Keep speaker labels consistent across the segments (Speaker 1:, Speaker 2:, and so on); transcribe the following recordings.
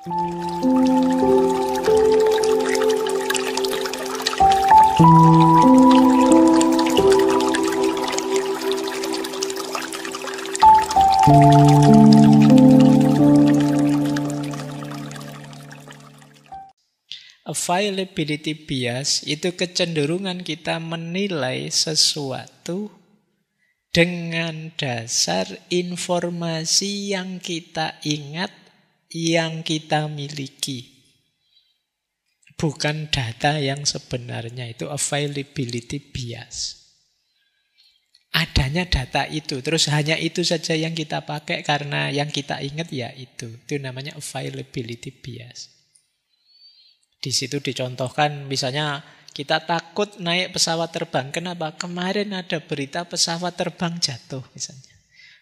Speaker 1: Availability bias itu kecenderungan kita menilai sesuatu dengan dasar informasi yang kita ingat, yang kita miliki. Bukan data yang sebenarnya, itu availability bias. Adanya data itu, terus hanya itu saja yang kita pakai karena yang kita ingat ya itu. Itu namanya availability bias. Di situ dicontohkan misalnya kita takut naik pesawat terbang. Kenapa? Kemarin ada berita pesawat terbang jatuh misalnya.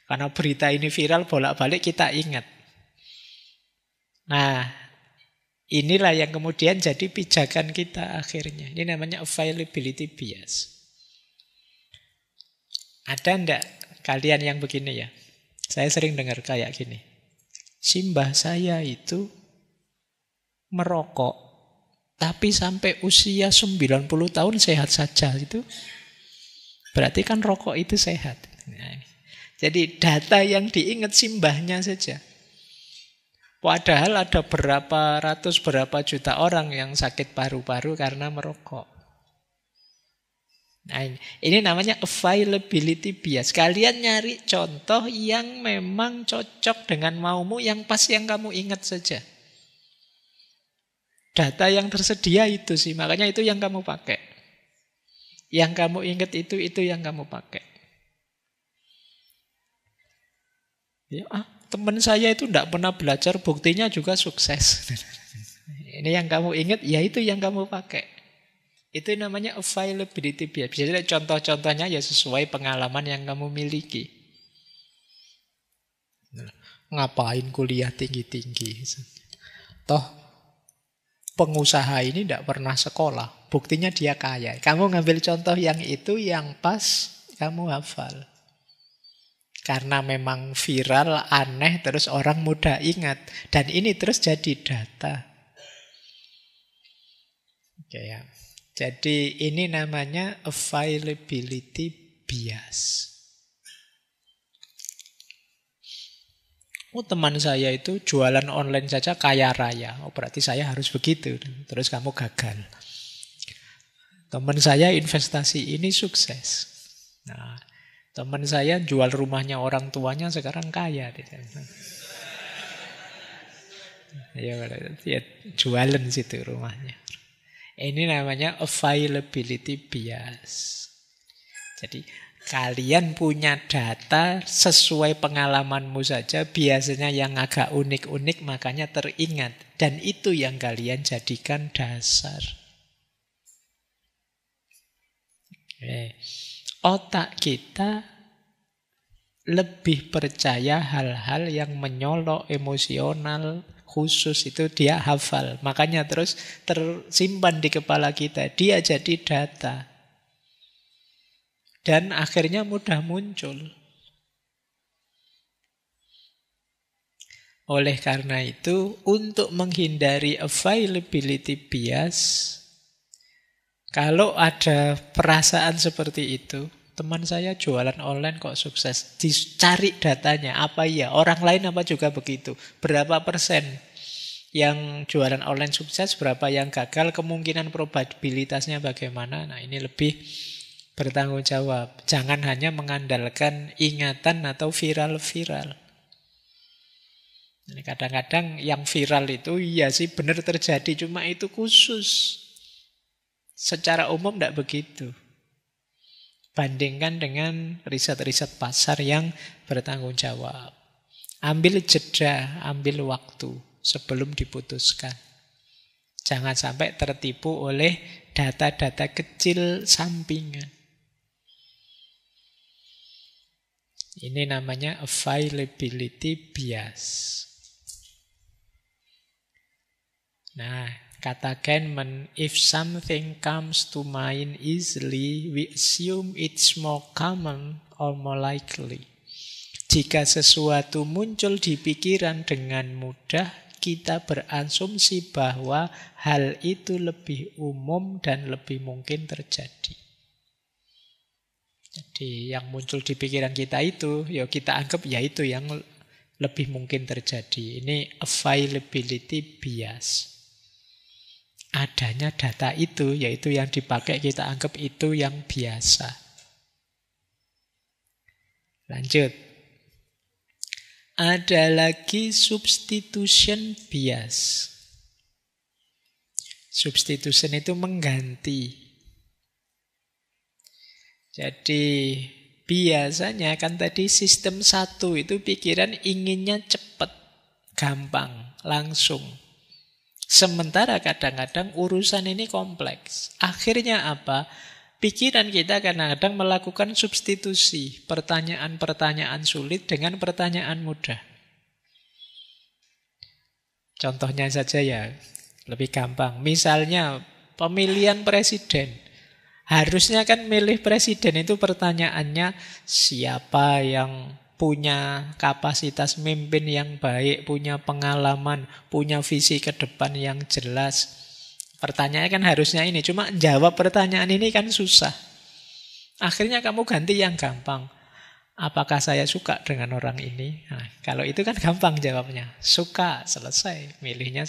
Speaker 1: Karena berita ini viral bolak-balik kita ingat. Nah, inilah yang kemudian jadi pijakan kita akhirnya. Ini namanya availability bias. Ada enggak kalian yang begini ya? Saya sering dengar kayak gini. Simbah saya itu merokok, tapi sampai usia 90 tahun sehat saja. Itu berarti kan rokok itu sehat. Nah, jadi data yang diingat simbahnya saja. Padahal ada berapa ratus, berapa juta orang yang sakit paru-paru karena merokok. Nah, ini namanya availability bias. Kalian nyari contoh yang memang cocok dengan maumu, yang pas yang kamu ingat saja. Data yang tersedia itu sih, makanya itu yang kamu pakai. Yang kamu ingat itu yang kamu pakai. Ya, teman saya itu tidak pernah belajar, buktinya juga sukses. Ini yang kamu ingat, ya itu yang kamu pakai. Itu namanya availability bias. Jadi contoh-contohnya ya sesuai pengalaman yang kamu miliki. Ngapain kuliah tinggi-tinggi? Toh pengusaha ini tidak pernah sekolah. Buktinya dia kaya. Kamu ngambil contoh yang itu, yang pas, kamu hafal. Karena memang viral, aneh, terus orang mudah ingat. Dan ini terus jadi data. Oke ya. Jadi ini namanya availability bias. Oh, teman saya itu jualan online saja kaya raya. Oh, berarti saya harus begitu. Terus kamu gagal. Teman saya investasi ini sukses. Nah, teman saya jual rumahnya orang tuanya sekarang kaya. Ya, jualan situ rumahnya. Ini namanya availability bias. Jadi kalian punya data sesuai pengalamanmu saja, biasanya yang agak unik-unik makanya teringat. Dan itu yang kalian jadikan dasar. Oke. Otak kita lebih percaya hal-hal yang menyolok emosional, khusus itu dia hafal. Makanya terus tersimpan di kepala kita. Dia jadi data. Dan akhirnya mudah muncul. Oleh karena itu, untuk menghindari availability bias, kalau ada perasaan seperti itu, teman saya jualan online kok sukses. Dicari datanya, apa iya? Orang lain apa juga begitu? Berapa persen yang jualan online sukses, berapa yang gagal, kemungkinan probabilitasnya bagaimana? Nah, ini lebih bertanggung jawab. Jangan hanya mengandalkan ingatan atau viral-viral. Kadang-kadang yang viral itu iya sih benar terjadi, cuma itu khusus. Secara umum tidak begitu. Bandingkan dengan riset-riset pasar yang bertanggung jawab. Ambil jeda, ambil waktu sebelum diputuskan. Jangan sampai tertipu oleh data-data kecil sampingan. Ini namanya availability bias. Nah, kata Kahneman, if something comes to mind easily, we assume it's more common or more likely. Jika sesuatu muncul di pikiran dengan mudah, kita berasumsi bahwa hal itu lebih umum dan lebih mungkin terjadi. Jadi yang muncul di pikiran kita itu, ya kita anggap ya itu yang lebih mungkin terjadi. Ini availability bias. Adanya data itu, yaitu yang dipakai kita anggap itu yang biasa. Lanjut. Ada lagi substitution bias. Substitution itu mengganti. Jadi biasanya kan tadi sistem satu itu pikiran inginnya cepat, gampang, langsung. Sementara kadang-kadang urusan ini kompleks. Akhirnya apa? Pikiran kita kadang-kadang melakukan substitusi pertanyaan-pertanyaan sulit dengan pertanyaan mudah. Contohnya saja ya, lebih gampang. Misalnya pemilihan presiden. Harusnya kan milih presiden itu pertanyaannya siapa yang punya kapasitas mimpin yang baik, punya pengalaman, punya visi ke depan yang jelas. Pertanyaannya kan harusnya ini, cuma jawab pertanyaan ini kan susah. Akhirnya kamu ganti yang gampang. Apakah saya suka dengan orang ini? Nah, kalau itu kan gampang jawabnya. Suka, selesai. Milihnya.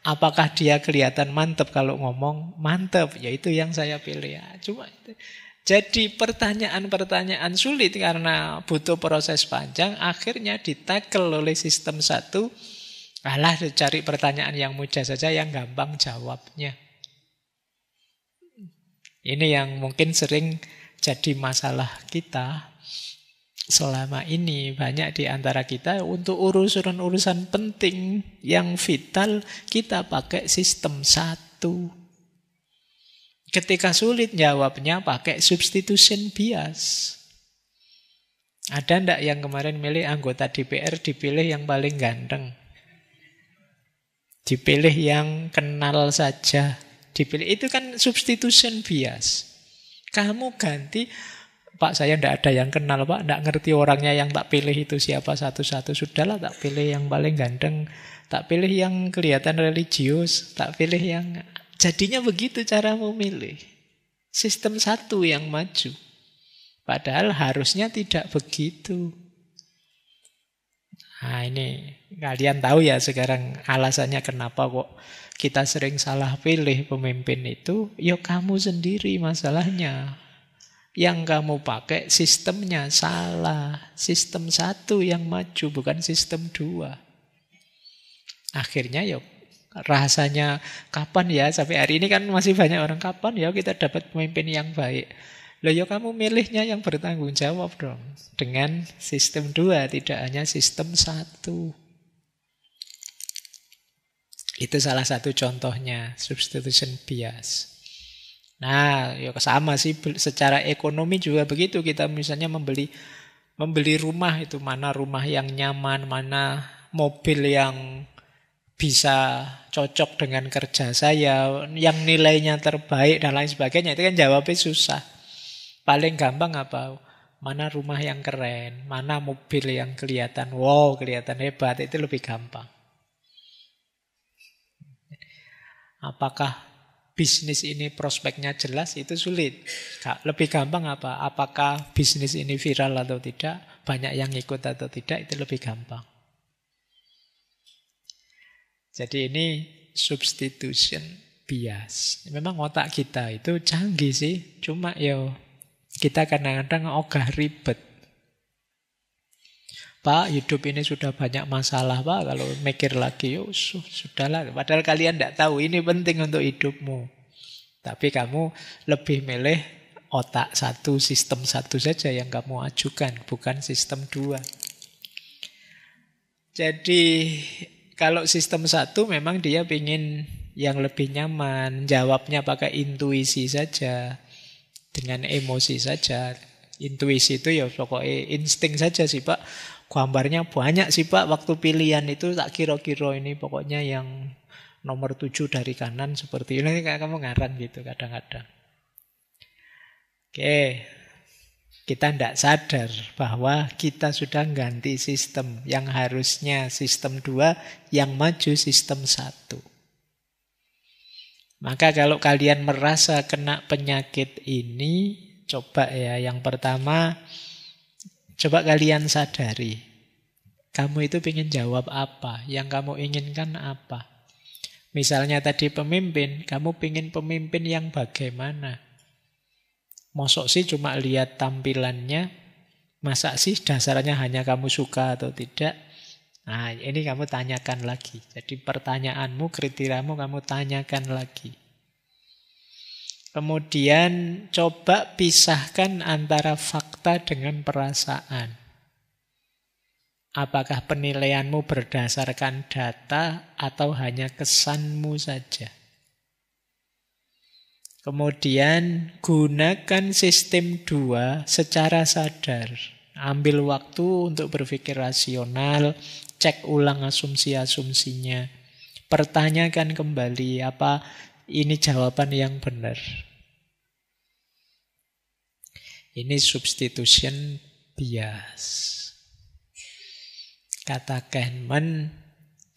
Speaker 1: Apakah dia kelihatan mantep kalau ngomong? Mantep, ya itu yang saya pilih. Ya, cuma itu. Jadi pertanyaan-pertanyaan sulit karena butuh proses panjang. Akhirnya ditackle oleh sistem satu. Alah, cari pertanyaan yang mudah saja, yang gampang jawabnya. Ini yang mungkin sering jadi masalah kita selama ini. Banyak di antara kita untuk urusan-urusan penting yang vital, kita pakai sistem satu. Ketika sulit jawabnya, pakai substitution bias. Ada ndak yang kemarin milih anggota DPR dipilih yang paling ganteng? Dipilih yang kenal saja. Dipilih itu kan substitution bias. Kamu ganti, Pak saya tidak ada yang kenal Pak, tidak ngerti orangnya yang tak pilih itu siapa satu-satu. Sudahlah tak pilih yang paling ganteng, tak pilih yang kelihatan religius, tak pilih yang... Jadinya begitu cara memilih. Sistem satu yang maju. Padahal harusnya tidak begitu. Nah ini kalian tahu ya sekarang alasannya kenapa kok kita sering salah pilih pemimpin itu. Ya kamu sendiri masalahnya. Yang kamu pakai sistemnya salah. Sistem satu yang maju bukan sistem dua. Akhirnya ya rasanya kapan ya sampai hari ini kan masih banyak orang kapan ya kita dapat pemimpin yang baik. Loh ya kamu milihnya yang bertanggung jawab dong. Dengan sistem 2, tidak hanya sistem 1. Itu salah satu contohnya, substitution bias. Nah, ya sama sih secara ekonomi juga begitu. Kita misalnya membeli rumah itu, mana rumah yang nyaman, mana mobil yang bisa cocok dengan kerja saya, yang nilainya terbaik dan lain sebagainya. Itu kan jawabnya susah. Paling gampang apa? Mana rumah yang keren, mana mobil yang kelihatan wow, kelihatan hebat, itu lebih gampang. Apakah bisnis ini prospeknya jelas, itu sulit. Lebih gampang apa? Apakah bisnis ini viral atau tidak, banyak yang ikut atau tidak, itu lebih gampang. Jadi ini substitution bias. Memang otak kita itu canggih sih, cuma kita kadang-kadang ogah ribet. Pak, hidup ini sudah banyak masalah, Pak. Kalau mikir lagi, sudahlah. Padahal kalian tidak tahu, ini penting untuk hidupmu. Tapi kamu lebih milih otak satu, sistem satu saja yang kamu ajukan, bukan sistem 2. Jadi, kalau sistem satu memang dia ingin yang lebih nyaman, jawabnya pakai intuisi saja. Dengan emosi saja. Intuisi itu ya pokoknya insting saja sih Pak. Gambarnya banyak sih Pak. Waktu pilihan itu tak kira-kira ini pokoknya yang nomor 7 dari kanan seperti ini. Kayak kamu ngarang gitu kadang-kadang. Oke. Kita tidak sadar bahwa kita sudah ganti sistem. Yang harusnya sistem 2, yang maju sistem 1. Maka kalau kalian merasa kena penyakit ini, coba ya, yang pertama, coba kalian sadari. Kamu itu ingin jawab apa? Yang kamu inginkan apa? Misalnya tadi pemimpin, kamu ingin pemimpin yang bagaimana? Mosok sih cuma lihat tampilannya, masa sih dasarnya hanya kamu suka atau tidak? Nah, ini kamu tanyakan lagi. Jadi pertanyaanmu, kriteriamu kamu tanyakan lagi. Kemudian coba pisahkan antara fakta dengan perasaan. Apakah penilaianmu berdasarkan data atau hanya kesanmu saja? Kemudian gunakan sistem 2 secara sadar. Ambil waktu untuk berpikir rasional, cek ulang asumsi-asumsinya. Pertanyakan kembali, apa ini jawaban yang benar? Ini substitution bias. Kata Kahneman,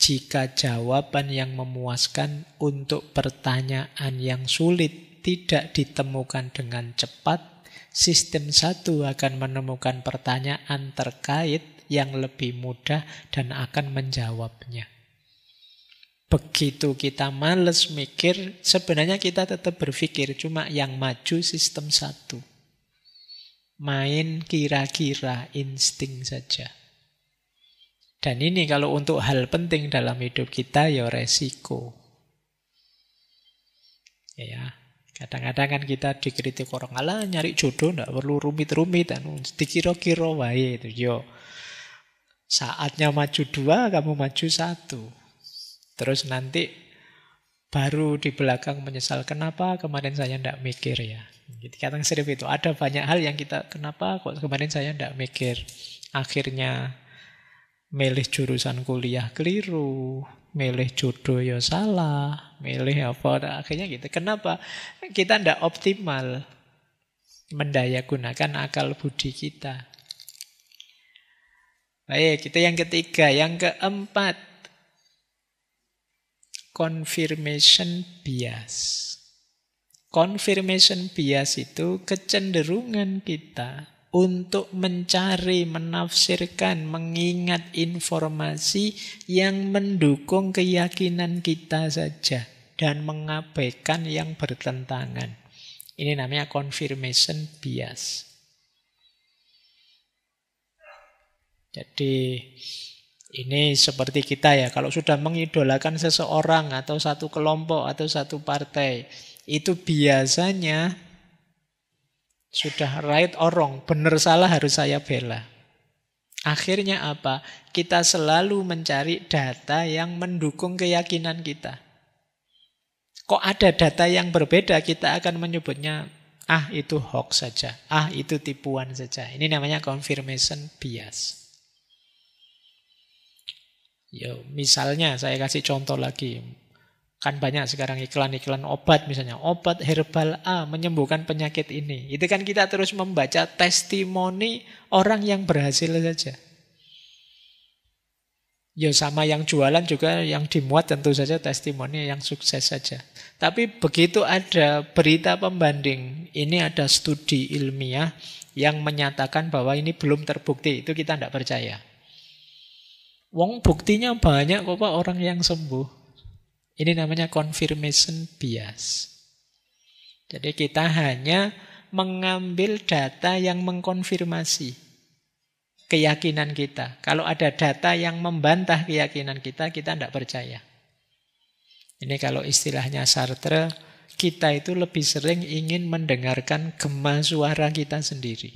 Speaker 1: jika jawaban yang memuaskan untuk pertanyaan yang sulit tidak ditemukan dengan cepat, sistem 1 akan menemukan pertanyaan terkait yang lebih mudah dan akan menjawabnya. Begitu kita males mikir, sebenarnya kita tetap berpikir, cuma yang maju sistem 1. Main kira-kira, insting saja. Dan ini kalau untuk hal penting dalam hidup kita, ya resiko. Ya, kadang-kadang kan kita dikritik orang, alah nyari jodoh nggak perlu rumit-rumit, dikira-kira wae itu. Yo, saatnya maju 2, kamu maju 1. Terus nanti baru di belakang menyesal, kenapa kemarin saya nggak mikir ya. Jadi kadang sering itu, ada banyak hal yang kita, kenapa kok kemarin saya nggak mikir. Akhirnya milih jurusan kuliah keliru, milih jodoh ya salah, milih apa, akhirnya gitu. Kenapa? Kita tidak optimal mendayagunakan akal budi kita. Baik, itu yang ketiga. Yang keempat, confirmation bias. Confirmation bias itu kecenderungan kita untuk mencari, menafsirkan, mengingat informasi yang mendukung keyakinan kita saja dan mengabaikan yang bertentangan. Ini namanya confirmation bias. Jadi ini seperti kita ya, kalau sudah mengidolakan seseorang atau satu kelompok atau satu partai, itu biasanya sudah right or wrong, benar salah harus saya bela. Akhirnya apa? Kita selalu mencari data yang mendukung keyakinan kita. Kok ada data yang berbeda, kita akan menyebutnya, itu hoax saja, itu tipuan saja. Ini namanya confirmation bias. Misalnya saya kasih contoh lagi. Kan banyak sekarang iklan-iklan obat misalnya. Obat herbal A menyembuhkan penyakit ini. Itu kan kita terus membaca testimoni orang yang berhasil saja. Sama yang jualan juga yang dimuat tentu saja testimoni yang sukses saja. Tapi begitu ada berita pembanding, ini ada studi ilmiah yang menyatakan bahwa ini belum terbukti, itu kita tidak percaya. Wong buktinya banyak kok Pak orang yang sembuh. Ini namanya confirmation bias. Jadi kita hanya mengambil data yang mengkonfirmasi keyakinan kita. Kalau ada data yang membantah keyakinan kita, kita tidak percaya. Ini kalau istilahnya Sartre, kita itu lebih sering ingin mendengarkan gema suara kita sendiri.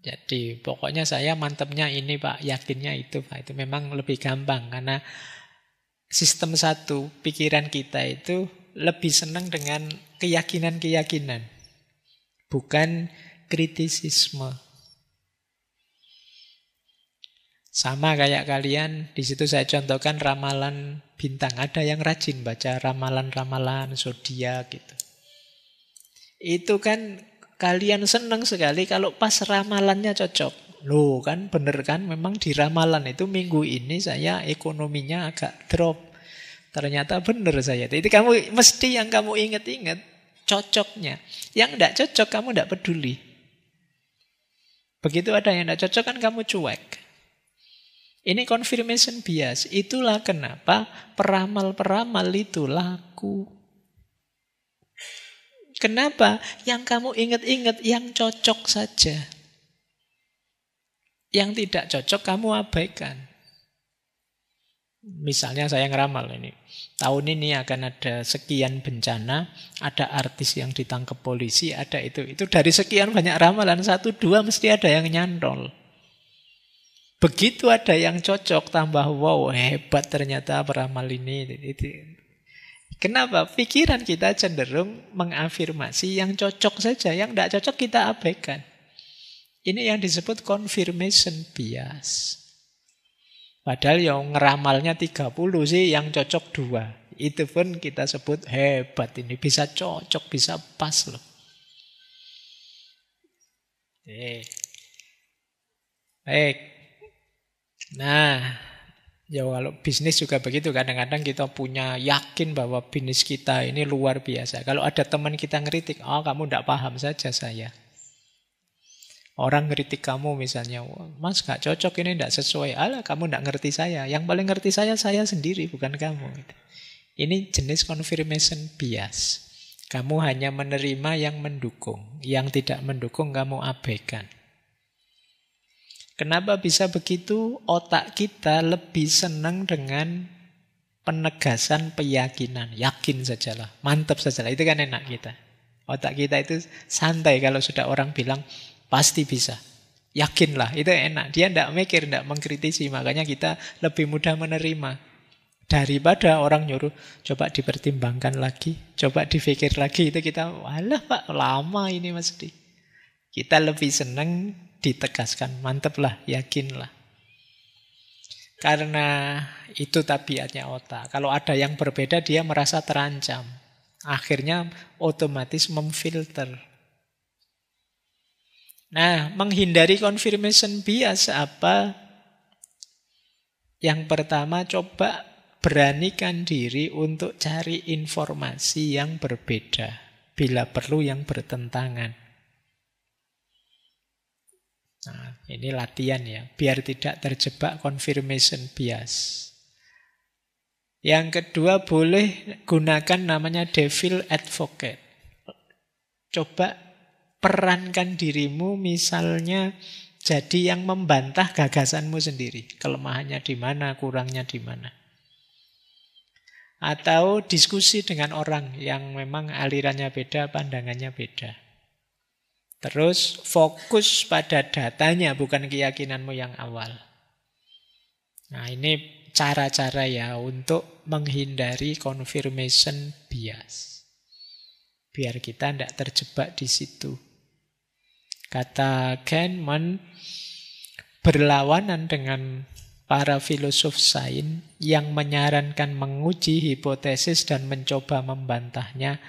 Speaker 1: Jadi pokoknya saya mantepnya ini Pak, yakinnya itu Pak. Itu memang lebih gampang karena sistem 1, pikiran kita itu lebih senang dengan keyakinan-keyakinan, bukan kritisisme. Sama kayak kalian, di situ saya contohkan ramalan bintang. Ada yang rajin baca ramalan-ramalan zodiak gitu. Itu kan kalian senang sekali kalau pas ramalannya cocok. Loh kan bener kan, memang di ramalan itu minggu ini saya ekonominya agak drop. Ternyata bener saya. Itu kamu mesti yang kamu ingat-ingat cocoknya. Yang tidak cocok kamu tidak peduli. Begitu ada yang tidak cocok kan kamu cuek. Ini confirmation bias. Itulah kenapa peramal-peramal itu laku. Kenapa? Yang kamu ingat-ingat yang cocok saja. Yang tidak cocok kamu abaikan. Misalnya saya ngeramal ini. Tahun ini akan ada sekian bencana, ada artis yang ditangkap polisi, ada itu. Itu dari sekian banyak ramalan, 1, 2 mesti ada yang nyantol. Begitu ada yang cocok, tambah wow, hebat ternyata peramal ini. Kenapa? Pikiran kita cenderung mengafirmasi yang cocok saja, yang tidak cocok kita abaikan. Ini yang disebut confirmation bias. Padahal yang ngeramalnya 30 sih, yang cocok 2. Itu pun kita sebut hebat, ini bisa cocok, bisa pas loh. Baik. Nah, ya kalau bisnis juga begitu. Kadang-kadang kita punya yakin bahwa bisnis kita ini luar biasa. Kalau ada teman kita ngeritik, oh kamu tidak paham saja saya. Orang ngeritik kamu misalnya, mas gak cocok ini tidak sesuai. Alah kamu tidak ngerti saya. Yang paling ngerti saya sendiri, bukan kamu. Ini jenis confirmation bias. Kamu hanya menerima yang mendukung. Yang tidak mendukung kamu abaikan. Kenapa bisa begitu? Otak kita lebih senang dengan penegasan keyakinan. Yakin sajalah, mantap sajalah. Itu kan enak kita. Otak kita itu santai kalau sudah orang bilang pasti bisa. Yakinlah, itu enak. Dia tidak mikir, tidak mengkritisi. Makanya kita lebih mudah menerima. Daripada orang nyuruh, coba dipertimbangkan lagi, coba dipikir lagi. Itu kita, walah pak, lama ini mesti. Kita lebih senang ditegaskan, mantaplah, yakinlah. Karena itu tabiatnya otak. Kalau ada yang berbeda, dia merasa terancam. Akhirnya otomatis memfilter. Nah, menghindari confirmation bias apa? Yang pertama, coba beranikan diri untuk cari informasi yang berbeda. Bila perlu yang bertentangan. Nah, ini latihan ya, biar tidak terjebak confirmation bias. Yang kedua, boleh gunakan namanya devil advocate. Coba perankan dirimu misalnya jadi yang membantah gagasanmu sendiri. Kelemahannya di mana, kurangnya di mana. Atau diskusi dengan orang yang memang alirannya beda, pandangannya beda. Terus fokus pada datanya, bukan keyakinanmu yang awal. Nah, ini cara-cara ya untuk menghindari confirmation bias. Biar kita tidak terjebak di situ. Kata Kahneman, berlawanan dengan para filosof sains yang menyarankan menguji hipotesis dan mencoba membantahnya.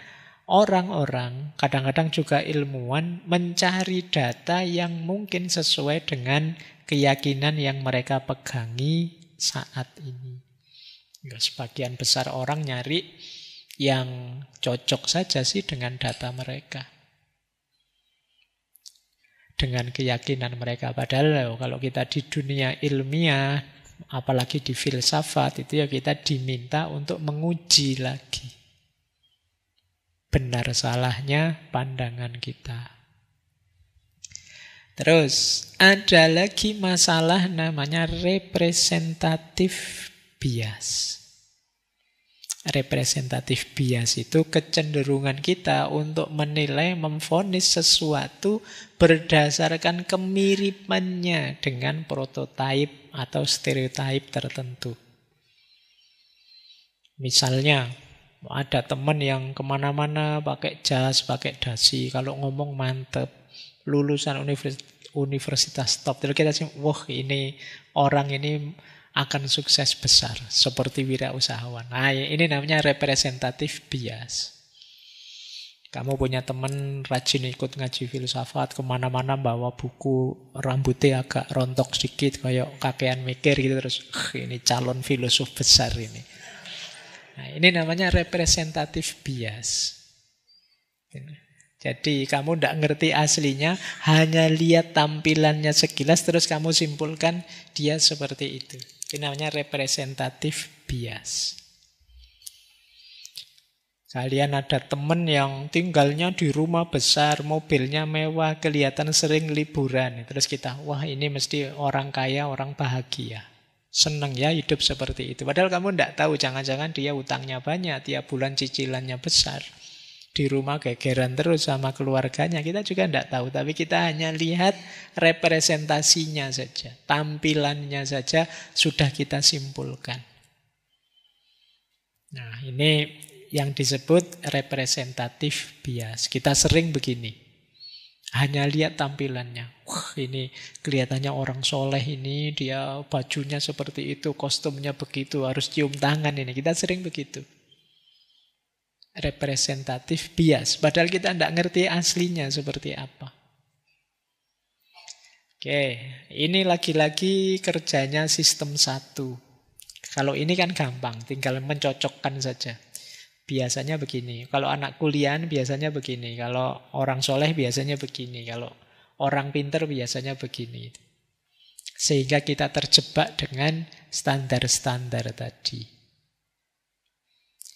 Speaker 1: Orang-orang, kadang-kadang juga ilmuwan, mencari data yang mungkin sesuai dengan keyakinan yang mereka pegangi saat ini. Sebagian besar orang nyari yang cocok saja sih dengan data mereka. Dengan keyakinan mereka. Padahal kalau kita di dunia ilmiah, apalagi di filsafat, itu ya kita diminta untuk menguji lagi benar salahnya pandangan kita. Terus ada lagi masalah namanya representatif bias. Representatif bias itu kecenderungan kita untuk menilai, memvonis sesuatu berdasarkan kemiripannya dengan prototipe atau stereotip tertentu. Misalnya, ada teman yang kemana-mana pakai jas, pakai dasi. Kalau ngomong mantep, lulusan universitas top. Jadi kita sih, wah ini orang ini akan sukses besar. Seperti wirausahawan. Nah ini namanya representatif bias. Kamu punya teman rajin ikut ngaji filsafat, kemana-mana bawa buku, rambutnya agak rontok sedikit, kayak kakean mikir gitu, terus ini calon filosof besar ini. Nah, ini namanya representative bias. Jadi kamu tidak ngerti aslinya, hanya lihat tampilannya sekilas, terus kamu simpulkan dia seperti itu. Ini namanya representative bias. Kalian ada teman yang tinggalnya di rumah besar, mobilnya mewah, kelihatan sering liburan. Terus kita, wah ini mesti orang kaya, orang bahagia. Seneng ya hidup seperti itu. Padahal kamu tidak tahu, jangan-jangan dia utangnya banyak, tiap bulan cicilannya besar. Di rumah gegeran terus sama keluarganya. Kita juga tidak tahu, tapi kita hanya lihat representasinya saja. Tampilannya saja sudah kita simpulkan. Nah, ini yang disebut representatif bias. Kita sering begini. Hanya lihat tampilannya. Wah, ini kelihatannya orang soleh ini, dia bajunya seperti itu, kostumnya begitu, harus cium tangan ini. Kita sering begitu. Representatif bias. Padahal kita tidak ngerti aslinya seperti apa. Oke, ini lagi-lagi kerjanya sistem 1. Kalau ini kan gampang, tinggal mencocokkan saja. Biasanya begini. Kalau anak kuliahan biasanya begini. Kalau orang soleh biasanya begini. Kalau orang pinter biasanya begini. Sehingga kita terjebak dengan standar-standar tadi.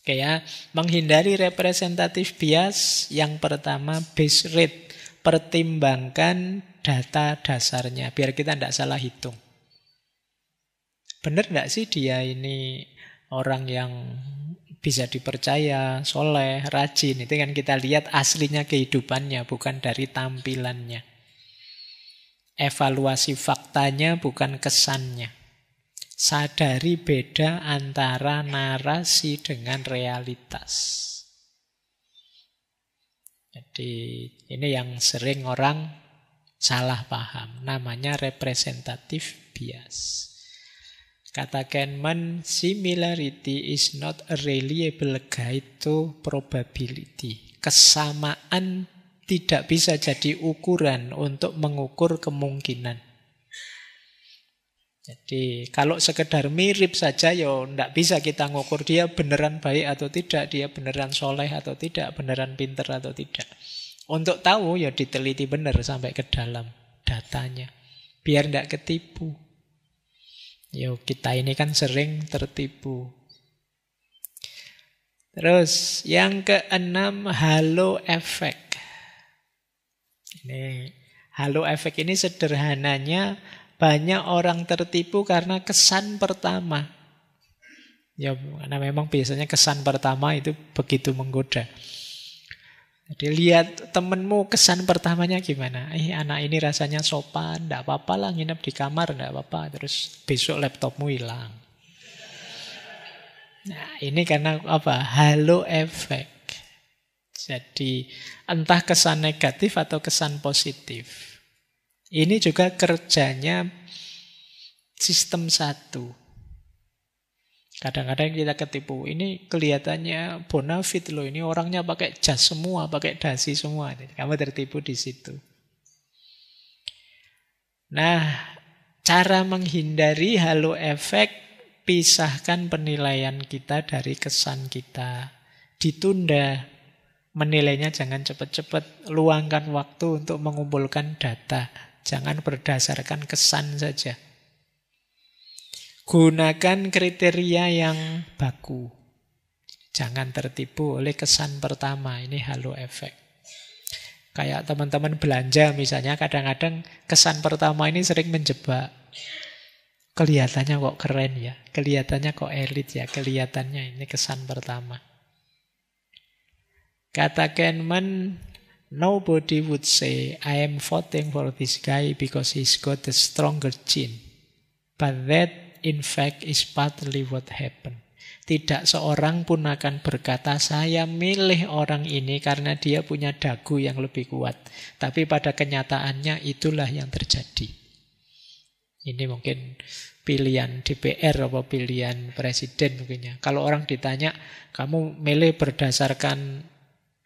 Speaker 1: Oke ya, menghindari representatif bias. Yang pertama, base rate. Pertimbangkan data dasarnya. Biar kita tidak salah hitung. Benar tidak sih dia ini orang yang bisa dipercaya, soleh, rajin. Itu kan kita lihat aslinya kehidupannya, bukan dari tampilannya. Evaluasi faktanya, bukan kesannya. Sadari beda antara narasi dengan realitas. Jadi ini yang sering orang salah paham. Namanya representative bias. Kata Kahneman, similarity is not a reliable guide to probability. Kesamaan tidak bisa jadi ukuran untuk mengukur kemungkinan. Jadi kalau sekedar mirip saja, ya tidak bisa kita ngukur dia beneran baik atau tidak, dia beneran soleh atau tidak, beneran pinter atau tidak. Untuk tahu ya diteliti benar sampai ke dalam datanya, biar tidak ketipu. Yo, kita ini kan sering tertipu. Terus yang keenam, halo effect. Ini halo effect ini sederhananya banyak orang tertipu karena kesan pertama. Ya, karena memang biasanya kesan pertama itu begitu menggoda. Jadi lihat temenmu kesan pertamanya gimana? Anak ini rasanya sopan, tidak apa-apa lah nginep di kamar, tidak apa-apa. Terus besok laptopmu hilang. Nah, ini karena apa? Halo effect. Jadi entah kesan negatif atau kesan positif. Ini juga kerjanya sistem 1. Kadang-kadang kita ketipu. Ini kelihatannya bonafit loh. Ini orangnya pakai jas semua, pakai dasi semua. Kamu tertipu di situ. Nah, cara menghindari halo efek, pisahkan penilaian kita dari kesan kita. Ditunda. Menilainya jangan cepat-cepat. Luangkan waktu untuk mengumpulkan data. Jangan berdasarkan kesan saja. Gunakan kriteria yang baku. Jangan tertipu oleh kesan pertama. Ini halo efek. Kayak teman-teman belanja misalnya, kadang-kadang kesan pertama ini sering menjebak. Kelihatannya kok keren ya, kelihatannya kok elit ya, kelihatannya ini kesan pertama. Kata Kahneman, nobody would say I am voting for this guy because he's got a stronger chin. But that in fact is partly what happened. Tidak seorang pun akan berkata saya milih orang ini karena dia punya dagu yang lebih kuat. Tapi pada kenyataannya itulah yang terjadi. Ini mungkin pilihan DPR atau pilihan presiden mungkinnya. Kalau orang ditanya, kamu milih berdasarkan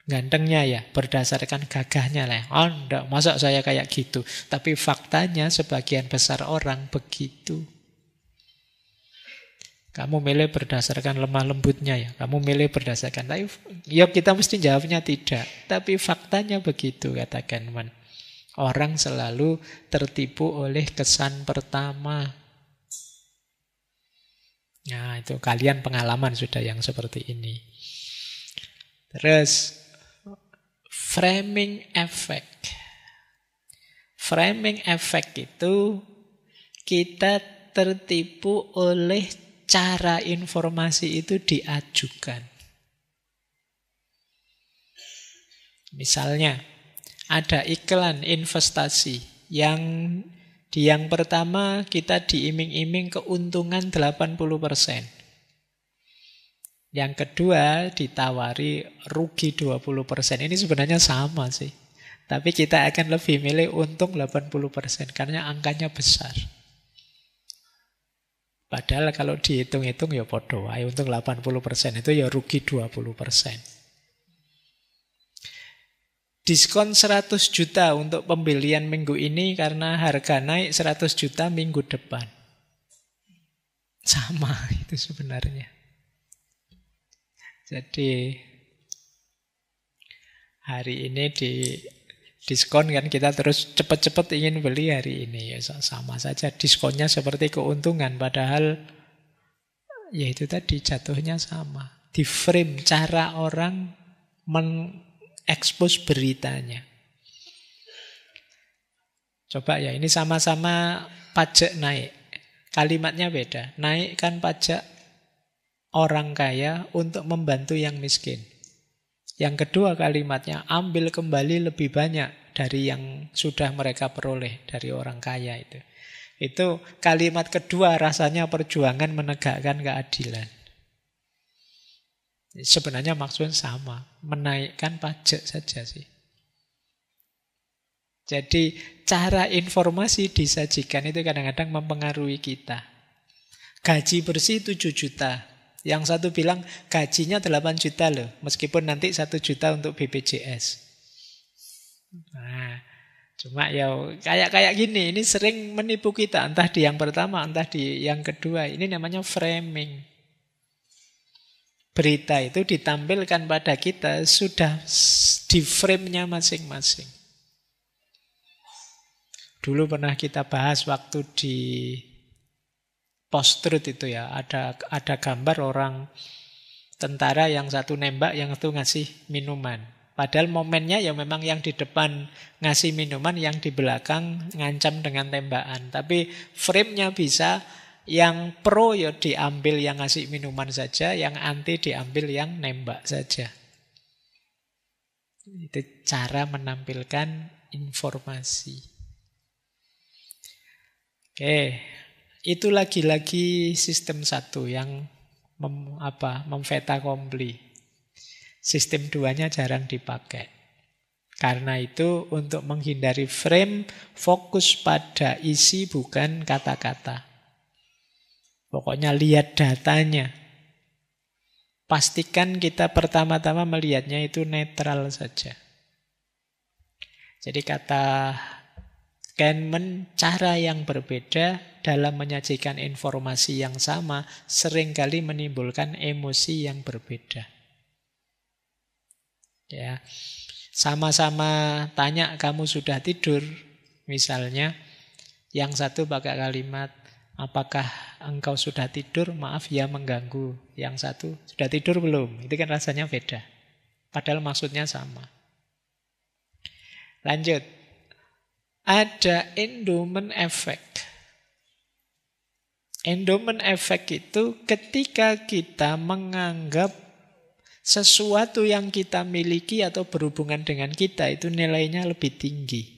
Speaker 1: Gantengnya ya, berdasarkan gagahnya lah. Oh, enggak, masa saya kayak gitu. Tapi faktanya sebagian besar orang begitu. Kamu milih berdasarkan lemah lembutnya ya. Kamu milih berdasarkan. Tapi ya kita mesti jawabnya tidak. Tapi faktanya begitu, kata Kahneman. Orang selalu tertipu oleh kesan pertama. Nah, itu kalian pengalaman sudah yang seperti ini. Terus framing effect. Framing effect itu kita tertipu oleh cara informasi itu diajukan. Misalnya, ada iklan investasi yang di yang pertama kita diiming-iming keuntungan 80%. Yang kedua ditawari rugi 20%. Ini sebenarnya sama sih. Tapi kita akan lebih milih untung 80% karena angkanya besar. Padahal kalau dihitung-hitung ya podo. Untung 80% itu ya rugi 20%. Diskon 100 juta untuk pembelian minggu ini karena harga naik 100 juta minggu depan. Sama itu sebenarnya. Jadi hari ini di diskon kan kita terus cepat-cepat ingin beli hari ini. Ya, sama saja diskonnya seperti keuntungan. Padahal ya itu tadi jatuhnya sama. Di frame cara orang mengekspos beritanya. Coba ya ini sama-sama pajak naik. Kalimatnya beda. Naikkan pajak orang kaya untuk membantu yang miskin. Yang kedua kalimatnya, ambil kembali lebih banyak dari yang sudah mereka peroleh dari orang kaya itu. Itu kalimat kedua rasanya perjuangan menegakkan keadilan. Sebenarnya maksudnya sama, menaikkan pajak saja sih. Jadi cara informasi disajikan itu kadang-kadang mempengaruhi kita. Gaji bersih 7 juta. Yang satu bilang gajinya 8 juta loh. Meskipun nanti 1 juta untuk BPJS. Nah, cuma ya kayak gini. Ini sering menipu kita. Entah di yang pertama, entah di yang kedua. Ini namanya framing. Berita itu ditampilkan pada kita sudah di frame-nya masing-masing. Dulu pernah kita bahas waktu di post-truth itu ya, ada gambar orang tentara yang satu nembak, yang satu ngasih minuman. Padahal momennya ya memang yang di depan ngasih minuman, yang di belakang ngancam dengan tembakan. Tapi frame-nya bisa, yang pro ya diambil yang ngasih minuman saja, yang anti diambil yang nembak saja. Itu cara menampilkan informasi. Oke. Itu lagi-lagi sistem 1 yang memfeta kompli. Sistem 2-nya jarang dipakai. Karena itu untuk menghindari frame, fokus pada isi bukan kata-kata. Pokoknya lihat datanya. Pastikan kita pertama-tama melihatnya itu netral saja. Jadi kata Kahneman, cara yang berbeda dalam menyajikan informasi yang sama seringkali menimbulkan emosi yang berbeda. Ya, sama-sama tanya kamu sudah tidur, misalnya, yang satu pakai kalimat apakah engkau sudah tidur? Maaf ya mengganggu. Yang satu sudah tidur belum? Itu kan rasanya beda. Padahal maksudnya sama. Lanjut. Ada endowment effect. Endowment effect itu ketika kita menganggap sesuatu yang kita miliki atau berhubungan dengan kita itu nilainya lebih tinggi.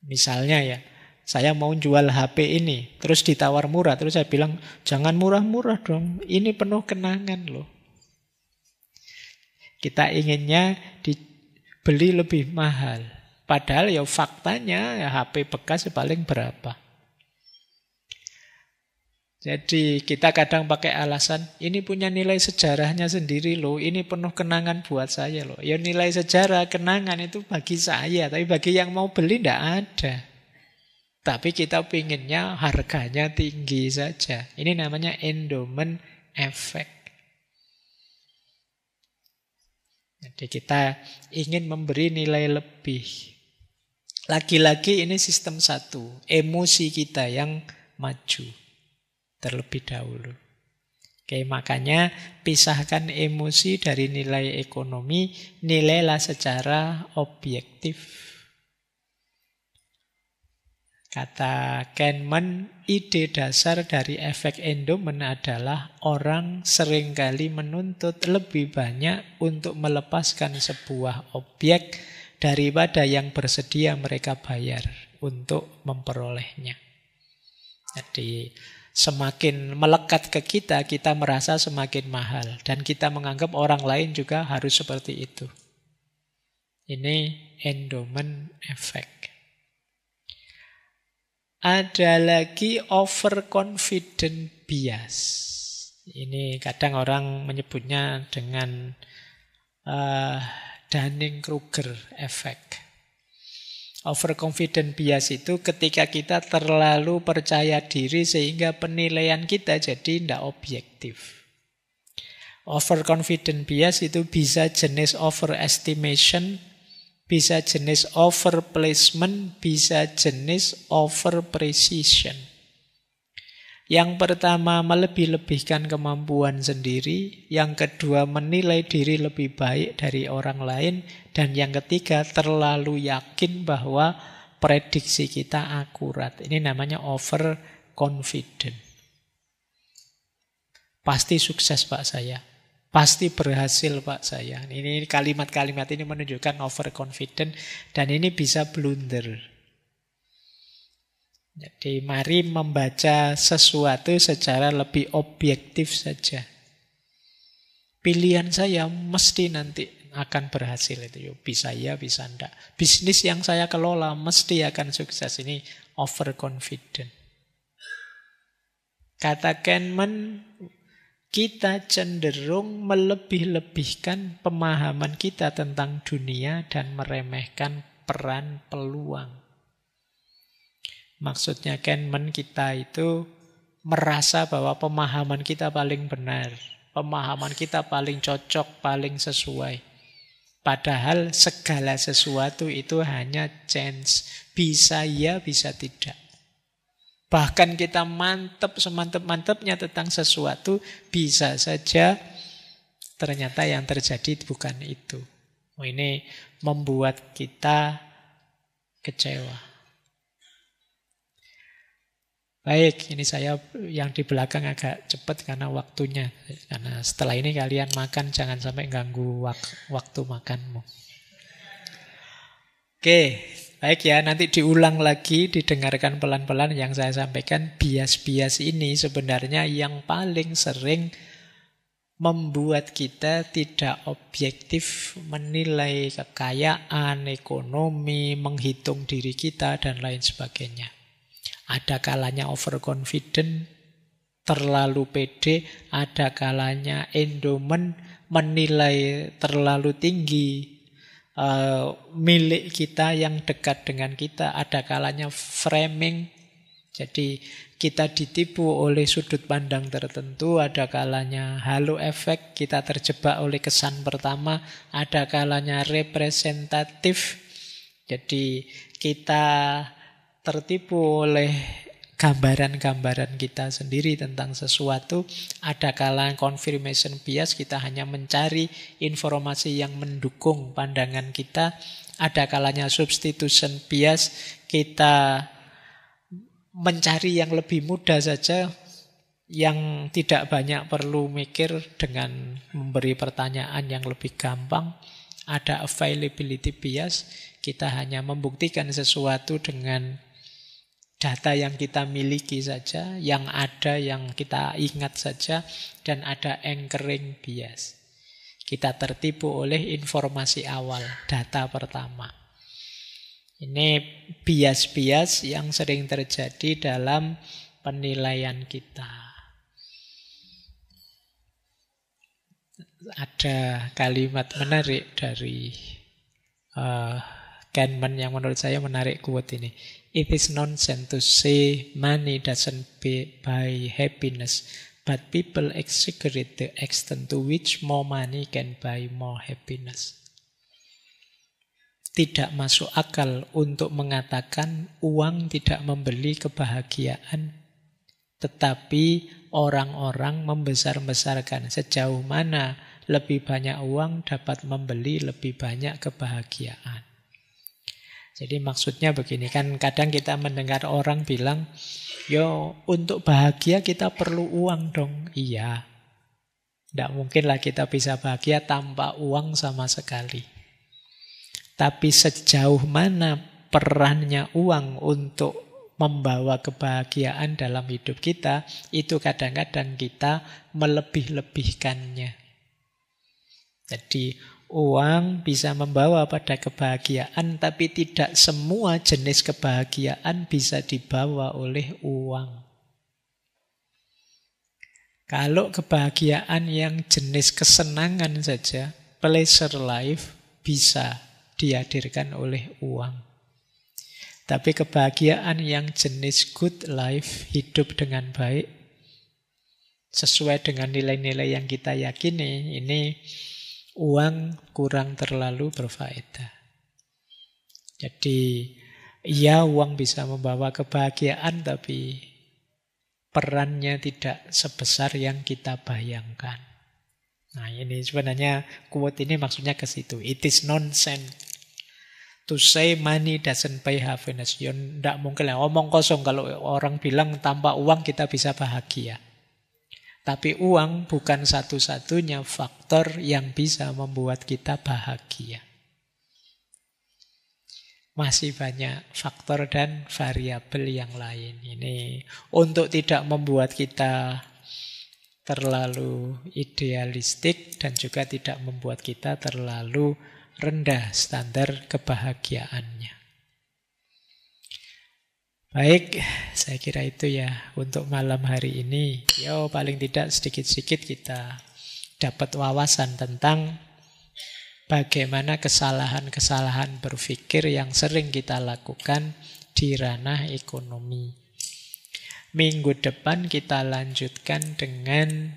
Speaker 1: Misalnya ya, saya mau jual HP ini, terus ditawar murah, terus saya bilang, jangan murah-murah dong, ini penuh kenangan loh. Kita inginnya dibeli lebih mahal. Padahal ya faktanya ya HP bekas paling berapa. Jadi kita kadang pakai alasan, ini punya nilai sejarahnya sendiri loh, ini penuh kenangan buat saya loh. Ya nilai sejarah, kenangan itu bagi saya, tapi bagi yang mau beli tidak ada. Tapi kita pinginnya harganya tinggi saja. Ini namanya endowment effect. Jadi kita ingin memberi nilai lebih. Lagi-lagi ini sistem satu, emosi kita yang maju terlebih dahulu. Oke, makanya pisahkan emosi dari nilai ekonomi, nilailah secara objektif. Kata Kahneman, ide dasar dari efek endowment adalah orang seringkali menuntut lebih banyak untuk melepaskan sebuah objek daripada yang bersedia mereka bayar untuk memperolehnya. Jadi semakin melekat ke kita, kita merasa semakin mahal. Dan kita menganggap orang lain juga harus seperti itu. Ini endowment effect. Ada lagi overconfident bias. Ini kadang orang menyebutnya dengan Dunning-Kruger effect. Overconfident bias itu ketika kita terlalu percaya diri sehingga penilaian kita jadi tidak objektif. Overconfident bias itu bisa jenis overestimation, bisa jenis overplacement, bisa jenis overprecision. Yang pertama melebih-lebihkan kemampuan sendiri, yang kedua menilai diri lebih baik dari orang lain, dan yang ketiga terlalu yakin bahwa prediksi kita akurat. Ini namanya overconfident. Pasti sukses Pak saya. Pasti berhasil Pak saya. Ini kalimat-kalimat ini menunjukkan overconfident dan ini bisa blunder. Jadi mari membaca sesuatu secara lebih objektif saja. Pilihan saya mesti nanti akan berhasil itu. Bisa ya, bisa enggak. Bisnis yang saya kelola mesti akan sukses. Ini overconfident. Kata Kahneman, kita cenderung melebih-lebihkan pemahaman kita tentang dunia dan meremehkan peran peluang. Maksudnya Kahneman, kita itu merasa bahwa pemahaman kita paling benar. Pemahaman kita paling cocok, paling sesuai. Padahal segala sesuatu itu hanya chance. Bisa ya, bisa tidak. Bahkan kita mantap semantap-mantapnya tentang sesuatu, bisa saja ternyata yang terjadi bukan itu. Ini membuat kita kecewa. Baik, ini saya yang di belakang agak cepat karena waktunya. Karena setelah ini kalian makan, jangan sampai ganggu waktu makanmu. Oke, baik ya, nanti diulang lagi, didengarkan pelan-pelan yang saya sampaikan. Bias-bias ini sebenarnya yang paling sering membuat kita tidak objektif menilai kekayaan, ekonomi, menghitung diri kita, dan lain sebagainya. Ada kalanya overconfident, terlalu pede, ada kalanya endowment, menilai terlalu tinggi milik kita yang dekat dengan kita, ada kalanya framing, jadi kita ditipu oleh sudut pandang tertentu, ada kalanya halo effect, kita terjebak oleh kesan pertama, ada kalanya representatif, jadi kita tertipu oleh gambaran-gambaran kita sendiri tentang sesuatu. Ada kala confirmation bias, kita hanya mencari informasi yang mendukung pandangan kita. Ada kalanya substitution bias, kita mencari yang lebih mudah saja, yang tidak banyak perlu mikir dengan memberi pertanyaan yang lebih gampang. Ada availability bias, kita hanya membuktikan sesuatu dengan data yang kita miliki saja, yang ada, yang kita ingat saja, dan ada anchoring bias. Kita tertipu oleh informasi awal, data pertama. Ini bias-bias yang sering terjadi dalam penilaian kita. Ada kalimat menarik dari Kahneman yang menurut saya menarik quote ini. It is nonsense to say money doesn't buy happiness, but people exaggerate the extent to which more money can buy more happiness. Tidak masuk akal untuk mengatakan uang tidak membeli kebahagiaan, tetapi orang-orang membesar-besarkan sejauh mana lebih banyak uang dapat membeli lebih banyak kebahagiaan. Jadi maksudnya begini, kan kadang kita mendengar orang bilang, yo untuk bahagia kita perlu uang dong. Iya, tidak mungkinlah kita bisa bahagia tanpa uang sama sekali. Tapi sejauh mana perannya uang untuk membawa kebahagiaan dalam hidup kita, itu kadang-kadang kita melebih-lebihkannya. Jadi uang bisa membawa pada kebahagiaan, tapi tidak semua jenis kebahagiaan bisa dibawa oleh uang. Kalau kebahagiaan yang jenis kesenangan saja, pleasure life, bisa dihadirkan oleh uang. Tapi kebahagiaan yang jenis good life, hidup dengan baik, sesuai dengan nilai-nilai yang kita yakini, ini uang kurang terlalu berfaedah. Jadi, ya uang bisa membawa kebahagiaan, tapi perannya tidak sebesar yang kita bayangkan. Nah, ini sebenarnya quote ini maksudnya ke situ. It is nonsense to say money doesn't buy happiness. Ya, tidak mungkin lah, omong kosong kalau orang bilang tanpa uang kita bisa bahagia. Tapi uang bukan satu-satunya faktor yang bisa membuat kita bahagia. Masih banyak faktor dan variabel yang lain. Ini untuk tidak membuat kita terlalu idealistik dan juga tidak membuat kita terlalu rendah standar kebahagiaannya. Baik, saya kira itu ya untuk malam hari ini. Yo, paling tidak sedikit-sedikit kita dapat wawasan tentang bagaimana kesalahan-kesalahan berpikir yang sering kita lakukan di ranah ekonomi. Minggu depan kita lanjutkan dengan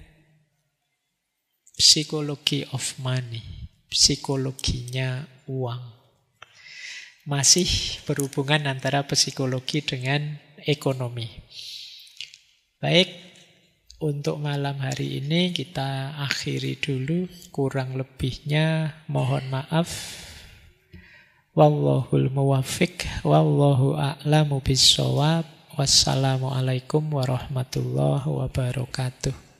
Speaker 1: psikologi of money, psikologinya uang. Masih berhubungan antara psikologi dengan ekonomi. Baik, untuk malam hari ini kita akhiri dulu. Kurang lebihnya mohon maaf. Wallahul muwaffiq, wallahu a'lamu bissawab. Wassalamualaikum warahmatullahi wabarakatuh.